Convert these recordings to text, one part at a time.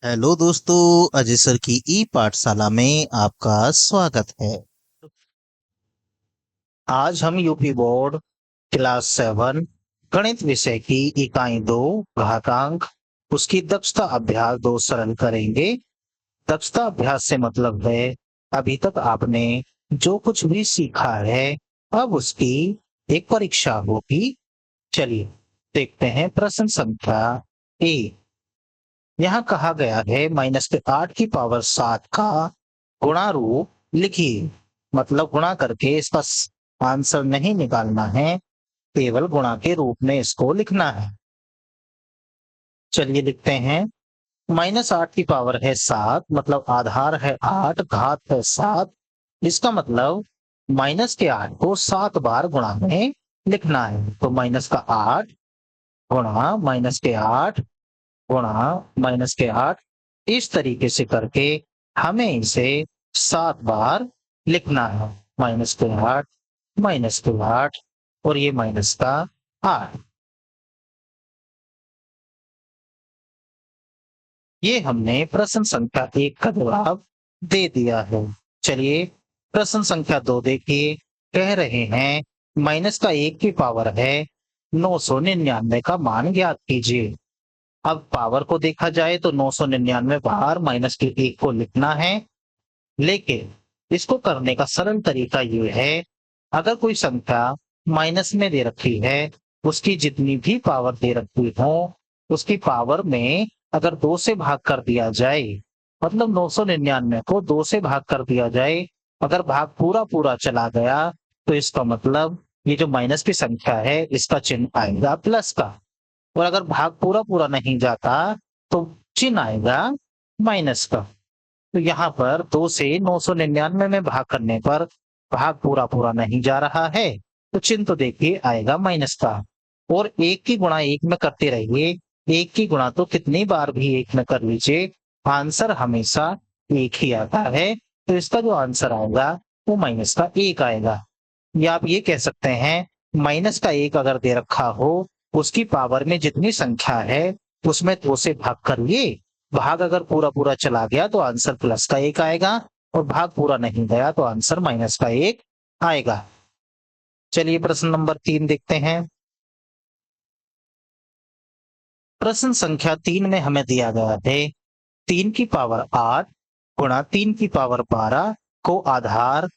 Hello दोस्तों, Ajay sir की ई पाठशाला में आपका स्वागत है। आज हम यूपी बोर्ड क्लास 7 गणित विषय की इकाई 2 घातांक उसकी दक्षता अभ्यास 2 सरल करेंगे। दक्षता अभ्यास से मतलब है अभी तक आपने जो कुछ भी सीखा है अब उसकी एक परीक्षा होगी। चलिए देखते हैं प्रश्न संख्या ए। यहाँ कहा गया है -8 की पावर 7 का गुणा रूप लिखिए। मतलब गुणा करके इसका आंसर नहीं निकालना है, केवल गुणा के रूप में इसको लिखना है। चलिए लिखते हैं। -8 की पावर है 7, मतलब आधार है 8, घात है 7। इसका मतलब -8 को 7 बार गुणा में लिखना है। तो -8 गुणा -8 गुणा -8 इस तरीके से करके हमें इसे 7 बार लिखना है। -8 -8 और ये -8। ये हमने प्रश्न संख्या 1 का जवाब दे दिया है। चलिए प्रश्न संख्या 2 देखिए। कह रहे हैं -1 की पावर है 999 का मान ज्ञात कीजिए। अब पावर को देखा जाए तो 999 बार -1 को लिखना है, लेकिन इसको करने का सरल तरीका ये है, अगर कोई संख्या माइनस में दे रखी है, उसकी जितनी भी पावर दे रखी हो उसकी पावर में अगर 2 से भाग कर दिया जाए, मतलब 999 को 2 से भाग कर दिया जाए, अगर भाग पूरा पूरा चला गया तो इसका मतलब ये जो माइनस की संख्या है इसका चिन्ह आएगा प्लस का। और अगर भाग पूरा पूरा नहीं जाता तो चिन्ह आएगा माइनस का। तो यहाँ पर 2 से 999 में भाग करने पर भाग पूरा पूरा नहीं जा रहा है, तो चिन्ह तो देखिए आएगा माइनस का। और 1 की गुणा 1 में करते रहिए। 1 की गुणा तो कितनी बार भी 1 में कर लीजिए, आंसर हमेशा 1 ही आता है। तो इसका जो आंसर आएगा वो -1 आएगा। या आप ये कह सकते हैं -1 अगर दे रखा हो, उसकी पावर में जितनी संख्या है उसमें 2 से भाग करिए। भाग अगर पूरा पूरा चला गया तो आंसर +1 आएगा, और भाग पूरा नहीं गया तो आंसर -1 आएगा। चलिए प्रश्न नंबर 3 देखते हैं। प्रश्न संख्या 3 में हमें दिया गया है 3 की पावर 8 गुणा 3 की पावर 12 को आधार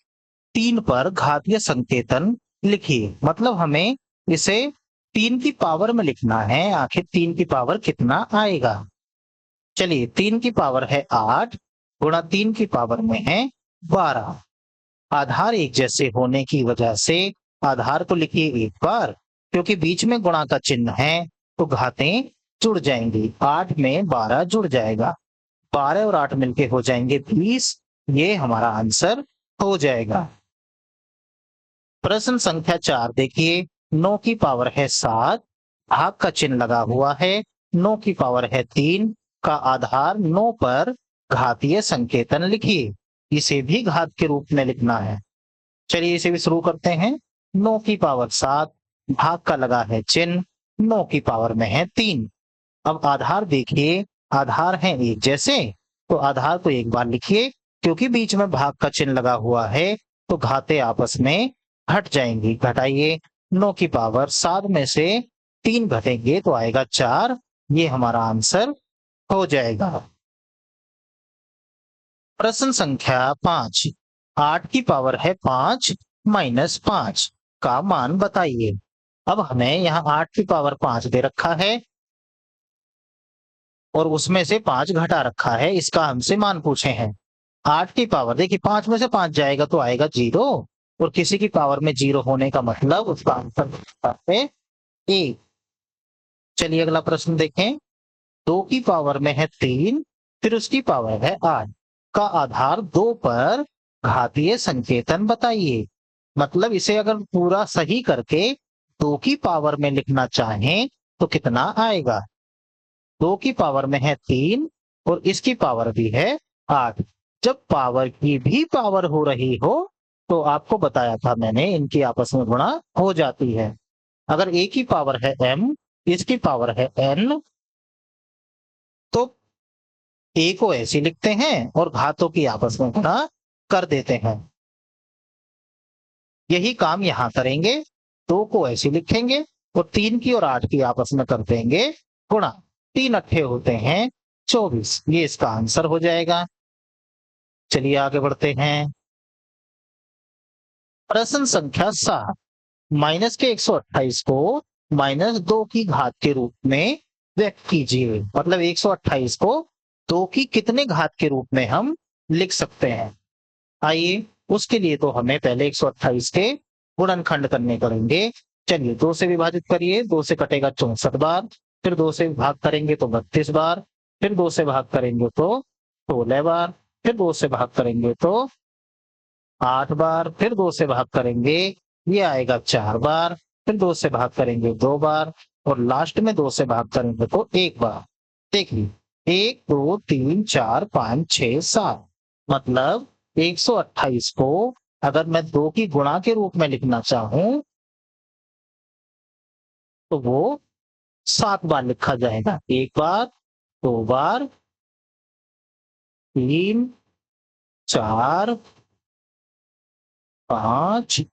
3 पर घातीय संकेतन लिखिए। मतलब हमें इसे 3 की पावर में लिखना है, आखिर 3 की पावर कितना आएगा। चलिए 3 की पावर है 8 गुणा 3 की पावर में है 12। आधार एक जैसे होने की वजह से आधार को लिखिए एक बार, क्योंकि बीच में गुणा का चिन्ह है तो घातें जुड़ जाएंगी। 8 में 12 जुड़ जाएगा, 12 और 8 मिलके हो जाएंगे 20। ये हमारा आंसर हो जाएगा। प्रश्न संख्या 4 देखिए। 9 की पावर है 7, भाग का चिन्ह लगा हुआ है। 9 की पावर है 3 का आधार 9 पर घातीय संकेतन लिखिए। इसे भी घात के रूप में लिखना है। चलिए इसे भी शुरू करते हैं। 9 की पावर 7, भाग का लगा है चिन्ह, 9 की पावर में है 3। अब आधार देखिए, आधार है एक जैसे, तो आधार को एक बार लिखिए, क्योंकि बीच में भाग का चिन्ह लगा हुआ है तो घाते आपस में घट जाएंगी। घटाइए, 9 की पावर 7 में से 3 घटेंगे तो आएगा 4। ये हमारा आंसर हो जाएगा। प्रश्न संख्या 5। 8 की पावर है 5 -5 का मान बताइए। अब हमें यहाँ 8 की पावर 5 दे रखा है और उसमें से 5 घटा रखा है, इसका हमसे मान पूछे हैं। 8 की पावर देखिए, 5 में से 5 जाएगा तो आएगा 0, और किसी की पावर में 0 होने का मतलब उसका आंसर है 1। चलिए अगला प्रश्न देखें। 2 की पावर में है 3, फिर उसकी पावर है 8 का आधार 2 पर घातीय संकेतन बताइए। मतलब इसे अगर पूरा सही करके 2 की पावर में लिखना चाहें तो कितना आएगा। 2 की पावर में है 3 और इसकी पावर भी है 8। जब पावर की भी पावर हो रही हो तो आपको बताया था मैंने, इनकी आपस में गुणा हो जाती है। अगर a की पावर है m, इसकी पावर है n, तो ए को ऐसे लिखते हैं और घातों की आपस में गुणा कर देते हैं। यही काम यहां करेंगे। 2 को ऐसे लिखेंगे और 3 की और 8 की आपस में कर देंगे गुणा। 3 अट्ठे होते हैं 24, ये इसका आंसर हो जाएगा। चलिए आगे बढ़ते हैं। प्रश्न संख्या 7, माइनस के 128 को -2 की घात के रूप में व्यक्त कीजिए। मतलब 128 को 2 की कितने घात के रूप में हम लिख सकते हैं। आइए, उसके लिए तो हमें पहले 128 के गुणनखंड करने पड़ेंगे। चलिए 2 से विभाजित करिए, 2 से कटेगा 64 बार, फिर 2 से भाग करेंगे तो 32 बार, फिर 2 से भाग करेंगे तो 16 बार, फिर 2 से भाग करेंगे तो 8 बार, फिर 2 से भाग करेंगे ये आएगा 4 बार, फिर 2 से भाग करेंगे 2 बार और लास्ट में 2 से भाग करेंगे तो 1 बार। देखिए 1 2 3 4 5 6 7, मतलब 128 को अगर मैं 2 की गुणा के रूप में लिखना चाहूं तो वो 7 बार लिखा जाएगा। 1 बार, 2 बार, 3, 4, 5,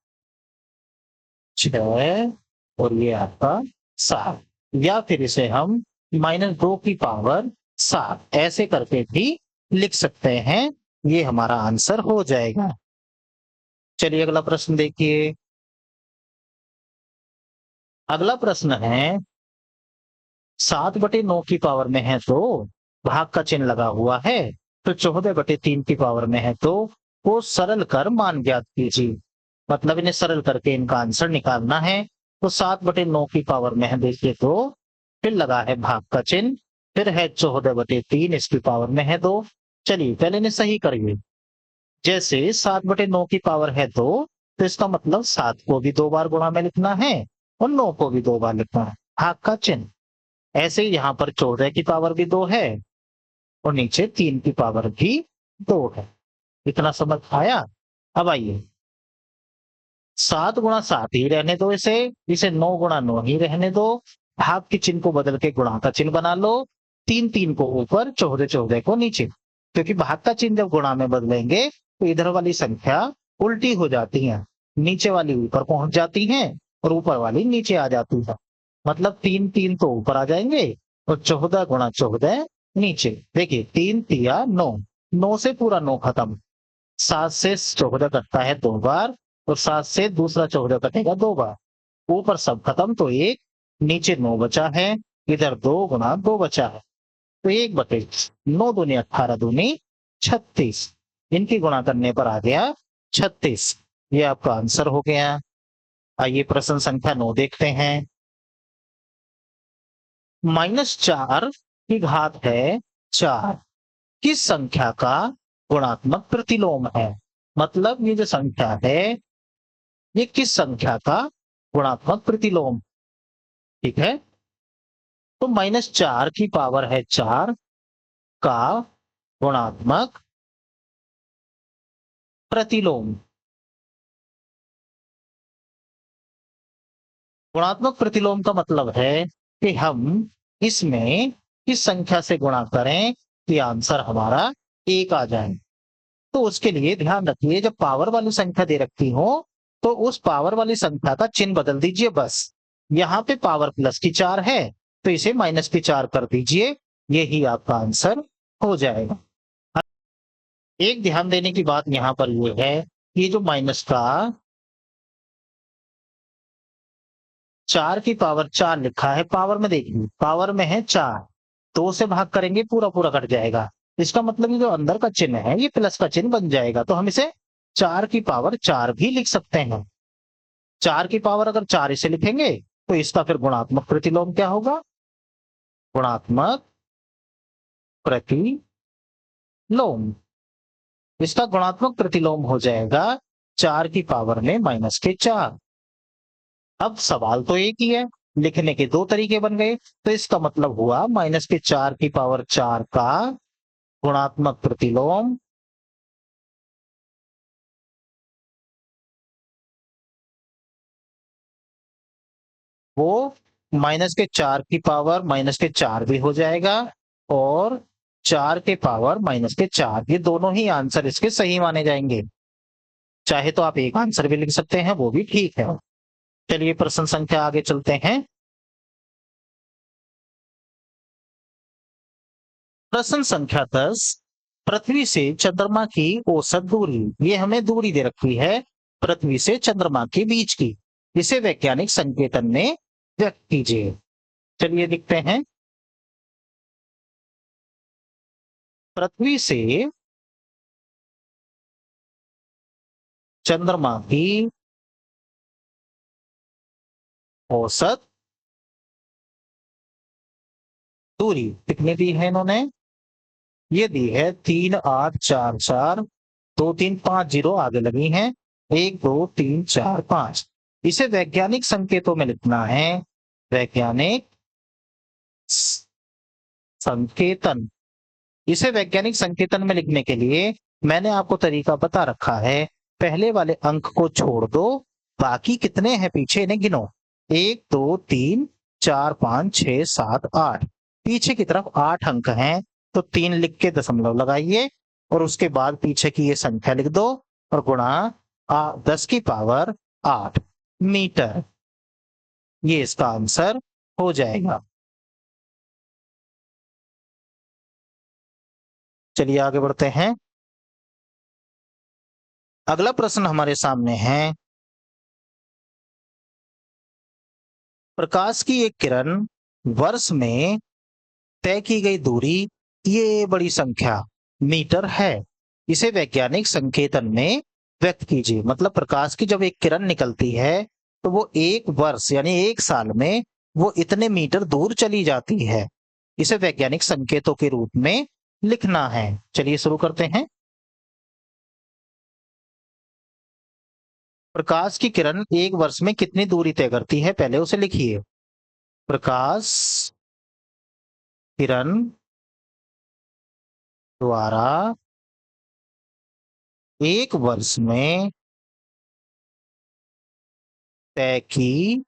6 और ये आपका 7, या फिर इसे हम -2 की पावर 7 ऐसे करके भी लिख सकते हैं। ये हमारा आंसर हो जाएगा। चलिए अगला प्रश्न देखिए। अगला प्रश्न है 7/9 की पावर में है तो भाग का चिन्ह लगा हुआ है, तो 14/3 की पावर में है तो वो सरल कर मान ज्ञात कीजिए। मतलब इन्हें सरल करके इनका आंसर निकालना है। तो 7/9 की पावर में है देखिए तो, फिर लगा है भाग का चिन्ह, फिर है 14/3 इसकी पावर में है 2। चलिए पहले इन्हें सही करिए। जैसे 7/9 की पावर है 2, तो इसका मतलब 7 को भी 2 बार गुणा में लिखना है और 9 को भी 2 बार लिखना है, भाग का चिन्ह। ऐसे ही यहाँ पर 14 की पावर भी 2 है और नीचे 3 की पावर भी 2 है। इतना समझ आया। अब आइए 7 × 7 ही रहने दो, इसे 9 × 9 ही रहने दो। भाग के चिन्ह को बदल के गुणा का चिन्ह बना लो। 3 3 को ऊपर, 14 14 को नीचे, क्योंकि भाग का चिन्ह जब गुणा में बदलेंगे तो इधर वाली संख्या उल्टी हो जाती है, नीचे वाली ऊपर पहुंच जाती है और ऊपर वाली नीचे आ जाती है। मतलब 3 3 तो ऊपर आ जाएंगे और 14 × 14 नीचे। देखिए 3 तिया 9, 9 से पूरा 9 खत्म, 7 से 14 कटता है 2 बार और 7 से दूसरा 14 कटेगा 2 बार। ऊपर सब खत्म तो 1, नीचे 9 बचा है, इधर 2 × 2 बचा है तो 1/9 दूनी 18 दूनी 36, इनकी गुणा करने पर आ गया 36। ये आपका आंसर हो गया। आइए प्रश्न संख्या 9 देखते हैं। -4 की घात है 4, किस संख्या का गुणात्मक प्रतिलोम है। मतलब ये जो संख्या है ये किस संख्या का गुणात्मक प्रतिलोम, ठीक है। तो -4 की पावर है 4 का गुणात्मक प्रतिलोम। गुणात्मक प्रतिलोम का मतलब है कि हम इसमें किस संख्या से गुणा करें कि आंसर हमारा 1 आ जाए। तो उसके लिए ध्यान रखिए, जब पावर वाली संख्या दे रखी हो तो उस पावर वाली संख्या का चिन्ह बदल दीजिए बस। यहां पे पावर प्लस की 4 है तो इसे -4 कर दीजिए, यही आपका आंसर हो जाएगा। एक ध्यान देने की बात यहां पर यह है कि जो माइनस का 4 की पावर 4 लिखा है, पावर में देखिए पावर में है 4, 2 से भाग करेंगे पूरा पूरा कट जाएगा। इसका मतलब ये जो अंदर का चिन्ह है ये प्लस का चिन्ह बन जाएगा, तो हम इसे 4 की पावर 4 भी लिख सकते हैं। 4 की पावर अगर 4 इसे लिखेंगे तो इसका फिर गुणात्मक प्रतिलोम क्या होगा, गुणात्मक प्रतिलोम। इसका गुणात्मक प्रतिलोम हो जाएगा 4 की पावर में -4। अब सवाल तो एक ही है, लिखने के दो तरीके बन गए, तो इसका मतलब हुआ -4 की पावर 4 का गुणात्मक प्रतिलोम वो -4 की पावर -4 भी हो जाएगा और 4 के पावर माइनस के 4, ये दोनों ही आंसर इसके सही माने जाएंगे। चाहे तो आप एक आंसर भी लिख सकते हैं, वो भी ठीक है। चलिए प्रश्न संख्या आगे चलते हैं। प्रश्न संख्या 10, पृथ्वी से चंद्रमा की औसत दूरी, ये हमें दूरी दे रखी है पृथ्वी से चंद्रमा के बीच की, इसे वैज्ञानिक संकेतन में व्यक्त कीजिए। चलिए लिखते हैं, पृथ्वी से चंद्रमा की औसत दूरी कितनी दी है इन्होंने, ये दी है 3,844, 2,3,5 आगे लगी हैं, 1 2 3 4 5। इसे वैज्ञानिक संकेतों में लिखना है, वैज्ञानिक संकेतन। इसे वैज्ञानिक संकेतन में लिखने के लिए मैंने आपको तरीका बता रखा है। पहले वाले अंक को छोड़ दो, बाकी कितने हैं पीछे इन्हें गिनो, 1 2 3 4 5 6 7 8, पीछे की तरफ 8 अंक हैं, तो 3 लिख के दशमलव लगाइए और उसके बाद पीछे की ये संख्या लिख दो और गुणा 10 की पावर 8 मीटर, ये इसका आंसर हो जाएगा। चलिए आगे बढ़ते हैं। अगला प्रश्न हमारे सामने है, प्रकाश की एक किरण वर्ष में तय की गई दूरी, ये बड़ी संख्या मीटर है, इसे वैज्ञानिक संकेतन में व्यक्त कीजिए। मतलब प्रकाश की जब एक किरण निकलती है तो वो एक वर्ष यानी एक साल में वो इतने मीटर दूर चली जाती है, इसे वैज्ञानिक संकेतों के रूप में लिखना है। चलिए शुरू करते हैं। प्रकाश की किरण एक वर्ष में कितनी दूरी तय करती है, पहले उसे लिखिए। प्रकाश किरण द्वारा एक वर्ष में तय की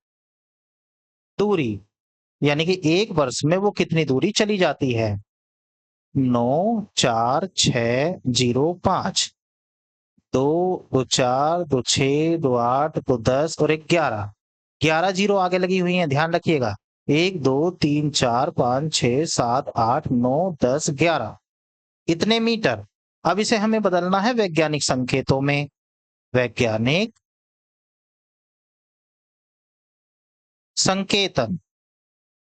दूरी, यानी कि एक वर्ष में वो कितनी दूरी चली जाती है, 9 4 6 0 5, 2 2 4 2 6 2 8 2 10 और 1 11, 11 जीरो आगे लगी हुई हैं, ध्यान रखिएगा। 1 2 3 4 5 6 7 8 9 10 11, इतने मीटर। अब इसे हमें बदलना है वैज्ञानिक संकेतों में। वैज्ञानिक संकेतन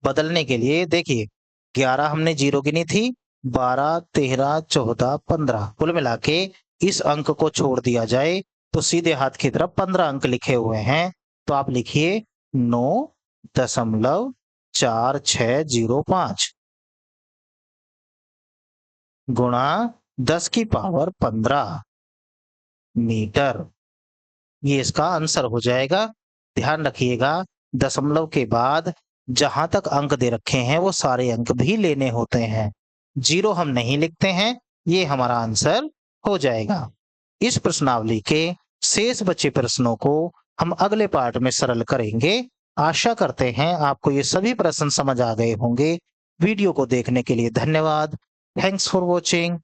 बदलने के लिए देखिए, 11 हमने जीरो गिनी थी, 12 13 14 15, कुल मिला के इस अंक को छोड़ दिया जाए तो सीधे हाथ की तरफ 15 अंक लिखे हुए हैं, तो आप लिखिए 9.4605 गुणा 10 की पावर 15 मीटर, ये इसका आंसर हो जाएगा। ध्यान रखिएगा, दशमलव के बाद जहां तक अंक दे रखे हैं वो सारे अंक भी लेने होते हैं, जीरो हम नहीं लिखते हैं, ये हमारा आंसर हो जाएगा। इस प्रश्नावली के शेष बचे प्रश्नों को हम अगले पार्ट में सरल करेंगे। आशा करते हैं आपको ये सभी प्रश्न समझ आ गए होंगे। वीडियो को देखने के लिए धन्यवाद। Thanks for watching.